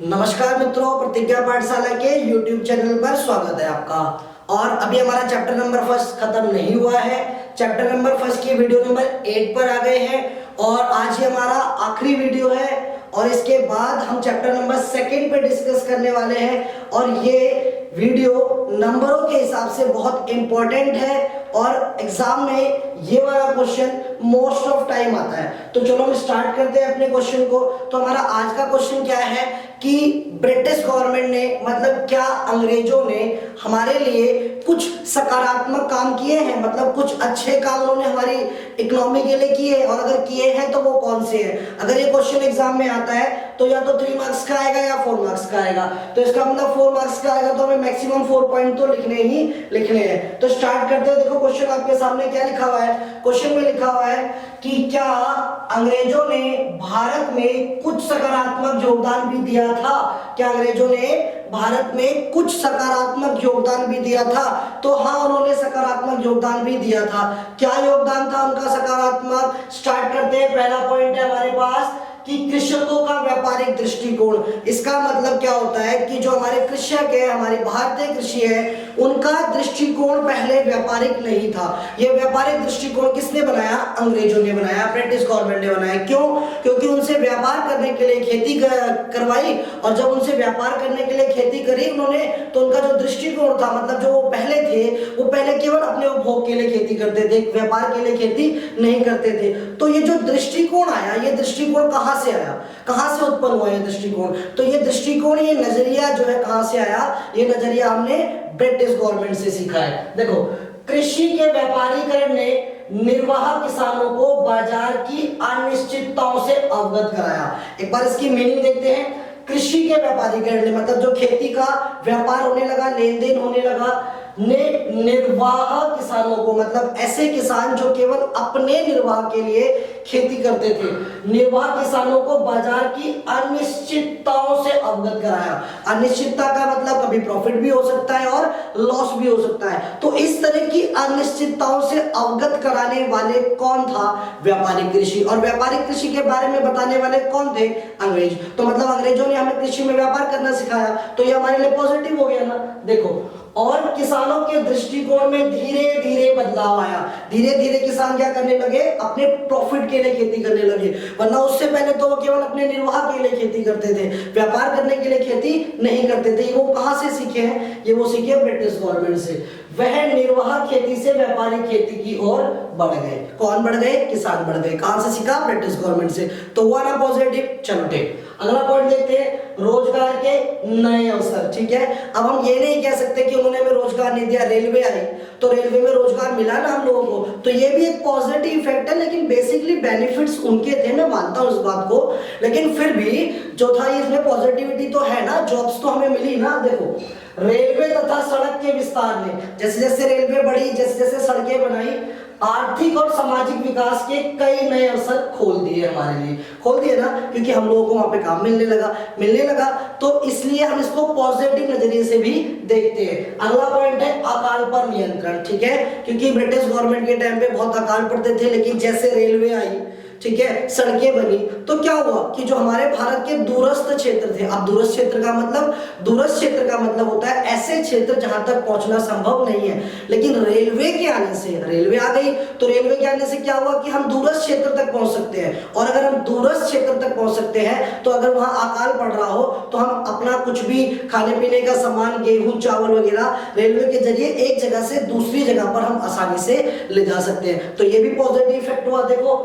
नमस्कार मित्रों, प्रतिज्ञा पाठशाला के YouTube चैनल पर स्वागत है आपका। और अभी हमारा चैप्टर नंबर फर्स्ट खत्म नहीं हुआ है। चैप्टर नंबर फर्स्ट की वीडियो नंबर 8 पर आ गए हैं और आज ये हमारा आखिरी वीडियो है और इसके बाद हम चैप्टर नंबर सेकंड पे डिस्कस करने वाले हैं। और ये वीडियो नंबरों के हिसाब से बहुत इंपॉर्टेंट है और एग्जाम में ये वाला क्वेश्चन मोस्ट ऑफ टाइम आता है। तो चलो हम स्टार्ट करते हैं अपने क्वेश्चन को। तो हमारा आज का क्वेश्चन क्या है कि ब्रिटिश गवर्नमेंट ने मतलब क्या अंग्रेजों ने हमारे लिए कुछ सकारात्मक काम किए हैं, मतलब कुछ अच्छे काम उन्होंने हमारी इकोनॉमी के लिए किए हैं, और अगर किए हैं तो वो कौन से हैं। अगर ये क्वेश्चन एग्जाम में आता है तो या तो 3 मार्क्स का आएगा या 4 मार्क्स का आएगा। तो इसका मतलब 4 मार्क्स का आएगा तो हमें मैक्सिमम 4 पॉइंट तो लिखने हैं। तो स्टार्ट करते हैं। देखो क्वेश्चन आपके सामने क्या लिखा हुआ है। क्वेश्चन में लिखा हुआ है कि क्या अंग्रेजों ने भारत में कुछ सकारात्मक योगदान भी दिया था। क्या अंग्रेजों ने भारत में कुछ सकारात्मक योगदान भी दिया था। तो हाँ, उन्होंने सकारात्मक योगदान भी दिया था। क्या योगदान था उनका सकारात्मक। स्टार्ट करते हैं। पहला पॉइंट है हमारे पास कि कृषकों का व्यापारिक दृष्टिकोण। इसका मतलब क्या होता है कि जो हमारे कृषक है, हमारी भारतीय कृषि है, उनका दृष्टिकोण पहले व्यापारिक नहीं था। यह व्यापारिक दृष्टिकोण किसने बनाया? अंग्रेजों ने बनाया, ब्रिटिश गवर्नमेंट ने बनाया। क्यों? क्योंकि उनसे व्यापार करने के लिए खेती करवाई, और जब उनसे व्यापार करने के लिए खेती करी उन्होंने, तो उनका जो दृष्टिकोण था, मतलब जो वो पहले थे, वो पहले केवल अपने उपभोग के लिए खेती करते थे, व्यापार के लिए खेती नहीं करते थे। तो ये जो दृष्टिकोण आया, ये दृष्टिकोण कहां से आया, कहां से उत्पन्न हुआ ये दृष्टिकोण? तो ये दृष्टिकोण, ये नजरिया जो है कहां से आया? ये नजरिया हमने ब्रिटिश गवर्नमेंट से सीखा है। देखो, कृषि के व्यापारीकरण ने निर्वाह किसानों को बाजार की अनिश्चितताओं से अवगत कराया। एक बार इसकी मीनिंग देखते हैं। कृषि के व्यापारीकरण ने मतलब जो खेती का व्यापार होने लगा, लेन देन होने लगा, ने निर्वाह किसानों को, मतलब ऐसे किसान जो केवल अपने निर्वाह के लिए खेती करते थे, निर्वाह किसानों को बाजार की अनिश्चितताओं से अवगत कराया। अनिश्चितता का मतलब कभी प्रॉफिट भी हो सकता है और लॉस भी हो सकता है। तो इस तरह की अनिश्चितताओं से अवगत कराने वाले कौन था? व्यापारिक कृषि। और व्यापारिक कृषि के बारे में बताने वाले कौन थे? अंग्रेज। तो मतलब अंग्रेजों ने हमें कृषि में व्यापार करना सिखाया, तो ये हमारे लिए पॉजिटिव हो गया ना। देखो, और किसानों के दृष्टिकोण में धीरे धीरे बदलाव आया। धीरे धीरे किसान क्या करने लगे? अपने प्रॉफिट के लिए खेती करने लगे, वरना उससे पहले तो वो केवल अपने निर्वाह के लिए खेती करते थे, व्यापार करने के लिए खेती नहीं करते थे। वो कहां से सीखे हैं? ये वो सीखे ब्रिटिश गवर्नमेंट से। वह निर्वाह खेती से व्यापारिक खेती की ओर बढ़ गए। कौन बढ़ गए? किसान बढ़ गए। कहां से सीखा? ब्रिटिश गवर्नमेंट से। तो हुआ ना पॉजिटिव। चलो ठीक, अगला पॉइंट देखते हैं, रोजगार के नए अवसर। ठीक है, अब हम ये नहीं कह सकते कि उन्होंने हमें रोजगार नहीं दिया। रेलवे आई तो रेलवे में रोजगार मिला ना हम लोगों को, तो ये भी एक पॉजिटिव इफेक्ट है। लेकिन बेसिकली बेनिफिट्स उनके थे, मैं मानता हूं इस बात को, लेकिन फिर भी जो था इसमें पॉजिटिविटी तो है ना, जॉब्स तो हमें मिली ना। देखो, रेलवे तथा सड़क के विस्तार ने, जैसे जैसे रेलवे बढ़ी, जैसे जैसे सड़कें बनाई, आर्थिक और सामाजिक विकास के कई नए अवसर खोल दिए हमारे लिए। खोल दिए ना, क्योंकि हम लोगों को वहां पे काम मिलने लगा। तो इसलिए हम इसको पॉजिटिव नजरिए से भी देखते हैं। अगला पॉइंट है अकाल पर नियंत्रण। ठीक है, क्योंकि ब्रिटिश गवर्नमेंट के टाइम पे बहुत अकाल पड़ते थे, लेकिन जैसे रेलवे आई, ठीक है, सड़कें बनी, तो क्या हुआ कि जो हमारे भारत के दूरस्थ क्षेत्र थे, अब दूरस्थ क्षेत्र का मतलब होता है ऐसे क्षेत्र जहां तक पहुंचना संभव नहीं है। लेकिन रेलवे के आने से, रेलवे आ गई, तो रेलवे के आने से क्या हुआ कि हम दूरस्थ क्षेत्र तक पहुंच सकते हैं। और अगर हम दूरस्थ क्षेत्र तक पहुंच सकते हैं, तो अगर वहां अकाल पड़ रहा हो तो हम अपना कुछ भी खाने पीने का सामान, गेहूं, चावल वगैरह रेलवे के जरिए एक जगह से दूसरी जगह पर हम आसानी से ले जा सकते हैं। तो ये भी पॉजिटिव इफेक्ट हुआ। देखो,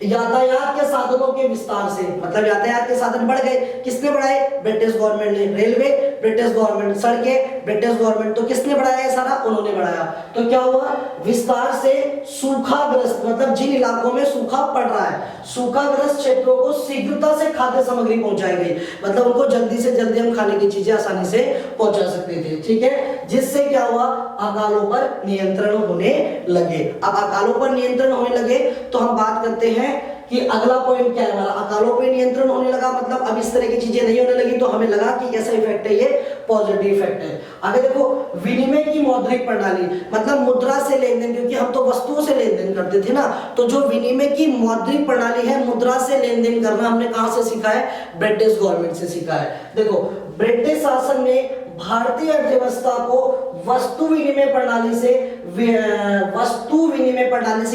यातायात के साधनों के विस्तार से, मतलब यातायात के साधन बढ़ गए। किसने बढ़ाए? ब्रिटिश गवर्नमेंट ने। रेलवे ब्रिटिश गवर्नमेंट, सड़कें ब्रिटिश गवर्नमेंट। तो किसने बढ़ाया? सारा उन्होंने बढ़ाया। तो क्या हुआ? विस्तार से सूखाग्रस्त, मतलब जिन इलाकों में सूखा पड़ रहा है, सूखाग्रस्त क्षेत्रों को शीघ्रता से खाद्य सामग्री पहुंचाई गई, मतलब उनको जल्दी से जल्दी हम खाने की चीजें आसानी से पहुंचा सकते थे। ठीक है, जिससे क्या हुआ? अकालों पर नियंत्रण होने लगे। अब अकालों पर नियंत्रण होने लगे तो हम बात करते हैं कि अगला पॉइंट क्या है हमारा? अकालों पे नियंत्रण होने लगा, मतलब अब इस तरह की चीजें नहीं होने लगी, तो हमें लगा कि कैसा इफेक्ट है ये? पॉजिटिव इफेक्ट है। आगे देखो, विनिमय की मौद्रिक प्रणाली, मतलब मुद्रा से लेन देन, क्योंकि हम तो वस्तुओं से लेन देन करते थे ना, तो जो विनिमय की मौद्रिक प्रणाली है, मुद्रा से लेन देन करना, हमने कहां से सीखा है? ब्रिटिश गवर्नमेंट से सीखा है। देखो, ब्रिटिश शासन ने भारतीय अर्थव्यवस्था को वस्तु विनिमय प्रणाली से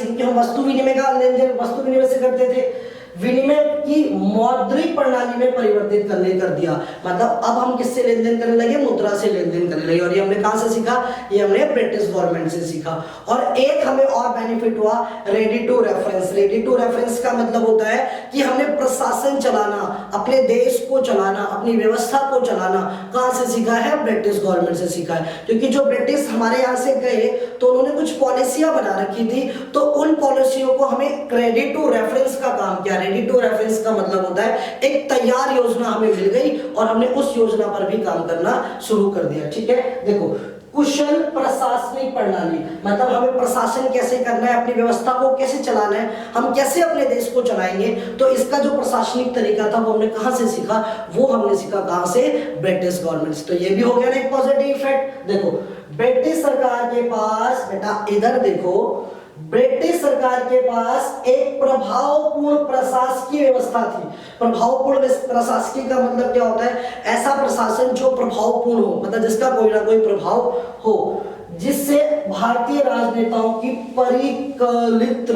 क्योंकि हम वस्तु विनिमय का लेन देन वस्तु विनिमय से करते थे, विनिमय की मौद्रिक प्रणाली में परिवर्तित कर दिया। मतलब अब हम किससे लेन देन करने लगे? मुद्रा से लेन देन करने लगे। और ये हमने कहां से सीखा? ये हमने ब्रिटिश गवर्नमेंट से सीखा। और एक हमें और बेनिफिट हुआ, ready to reference. Ready to reference का मतलब होता है कि हमने प्रशासन चलाना, अपने देश को चलाना, अपनी व्यवस्था को चलाना कहां से सीखा है? ब्रिटिश गवर्नमेंट से सीखा है। क्योंकि जो ब्रिटिश हमारे यहाँ से गए तो उन्होंने कुछ पॉलिसियां बना रखी थी, तो उन पॉलिसियों को हमें रेडी टू रेफरेंस का काम किया। रेडी टू रेफरेंस का मतलब होता है एक तैयार योजना हमें मिल गई और हमने उस योजना पर भी काम करना शुरू कर दिया। ठीक है, देखो, कुशल प्रशासनिक प्रणाली, मतलब हमें प्रशासन कैसे करना है, अपनी व्यवस्था को कैसे चलाना है, हम कैसे अपने देश को चलाएंगे। तो इसका जो प्रशासनिक तरीका था वो हमने कहां से सीखा? वो हमने सीखा कहां से? ब्रिटिश गवर्नमेंट से। तो ये भी हो गया ना एक पॉजिटिव इफेक्ट। देखो, ब्रिटिश सरकार के पास, बेटा इधर देखो, ब्रिटिश सरकार के पास एक प्रभावपूर्ण प्रशासकीय व्यवस्था थी। प्रभावपूर्ण प्रशासकीय का मतलब क्या होता है? ऐसा प्रशासन जो प्रभावपूर्ण हो, मतलब जिसका कोई ना कोई प्रभाव हो, जिससे भारतीय राजनेताओं की परिकलित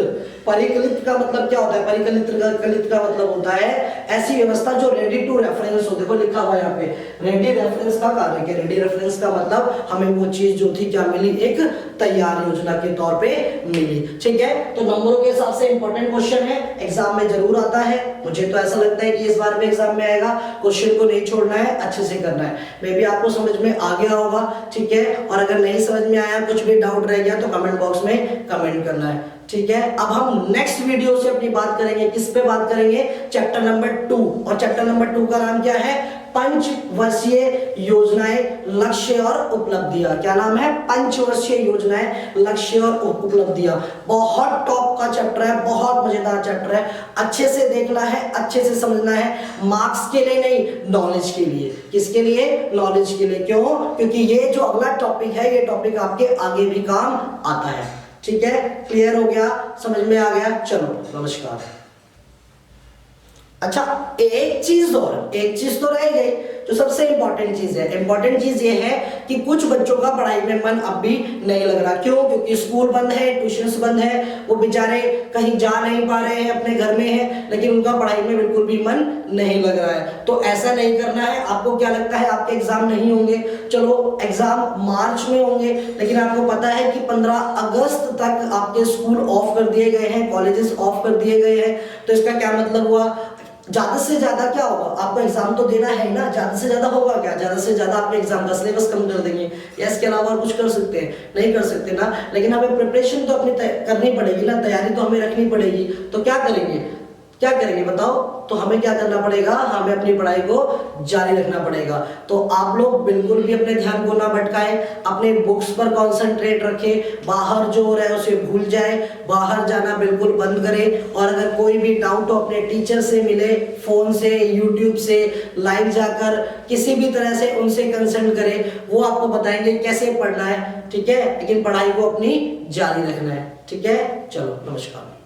का मतलब क्या होता है? परिकलित का मतलब होता है ऐसी व्यवस्था जो रेडी टू रेफरेंस हो। देखो लिखा हुआ यहाँ पे, रेडी रेफरेंस का कार्य किया। रेडी रेफरेंस का मतलब हमें वो चीज जो थी क्या मिली? एक तैयार योजना के तौर पे मिली। ठीक है, तो नंबरों के हिसाब से इंपॉर्टेंट क्वेश्चन है, एग्जाम में जरूर आता है। मुझे तो ऐसा लगता है कि इस बार में एग्जाम में आएगा। क्वेश्चन को नहीं छोड़ना है, अच्छे से करना है। मे बी आपको समझ में आ गया होगा। ठीक है, और अगर नहीं समझ में आया, कुछ भी डाउट रह गया, तो कमेंट बॉक्स में कमेंट करना है। ठीक है, अब हम नेक्स्ट वीडियो से अपनी बात करेंगे, किस पे बात करेंगे? Chapter number 2। और चैप्टर नंबर 2 का नाम क्या है? पंचवर्षीय योजनाएं, लक्ष्य और उपलब्धियां। क्या नाम है? पंचवर्षीय योजनाएं, लक्ष्य और उपलब्धियां। बहुत टॉप का चैप्टर है, बहुत मजेदार चैप्टर है। अच्छे से देखना है, अच्छे से समझना है, मार्क्स के लिए नहीं, नॉलेज के लिए। किसके लिए? नॉलेज के लिए। क्यों? क्योंकि ये जो अगला टॉपिक है, ये टॉपिक आपके आगे भी काम आता है। ठीक है, क्लियर हो गया? समझ में आ गया? चलो, नमस्कार। अच्छा, एक चीज तो रह गई, जो सबसे इंपॉर्टेंट चीज है। इंपॉर्टेंट चीज ये है कि कुछ बच्चों का पढ़ाई में मन अब भी नहीं लग रहा। क्यों? क्योंकि स्कूल बंद है, ट्यूशंस बंद है, वो बेचारे कहीं जा नहीं पा रहे हैं, अपने घर में हैं, लेकिन उनका पढ़ाई में बिल्कुल भी मन नहीं लग रहा है। तो ऐसा नहीं करना है। आपको क्या लगता है आपके एग्जाम नहीं होंगे? चलो, एग्जाम मार्च में होंगे, लेकिन आपको पता है कि 15 अगस्त तक आपके स्कूल ऑफ कर दिए गए हैं, कॉलेजेस ऑफ कर दिए गए हैं। तो इसका क्या मतलब हुआ? ज्यादा से ज्यादा क्या होगा? आपको एग्जाम तो देना है ना, ज्यादा से ज्यादा होगा क्या? ज्यादा से ज्यादा आपके एग्जाम का सिलेबस कम कर देंगे, या इसके अलावा और कुछ कर सकते हैं? नहीं कर सकते ना। लेकिन हमें प्रिपरेशन तो अपनी करनी पड़ेगी ना, तैयारी तो हमें रखनी पड़ेगी। तो क्या करेंगे बताओ? तो हमें क्या करना पड़ेगा? हमें अपनी पढ़ाई को जारी रखना पड़ेगा। तो आप लोग बिल्कुल भी अपने ध्यान को ना भटकाएं, अपने बुक्स पर कंसंट्रेट रखें, बाहर जो हो रहा है उसे भूल जाए, बाहर जाना बिल्कुल बंद करें। और अगर कोई भी डाउट हो, अपने टीचर से मिले, फोन से, यूट्यूब से, लाइव जाकर, किसी भी तरह से उनसे कंसल्ट करें, वो आपको बताएंगे कैसे पढ़ना है। ठीक है, लेकिन पढ़ाई को अपनी जारी रखना है। ठीक है, चलो, नमस्कार।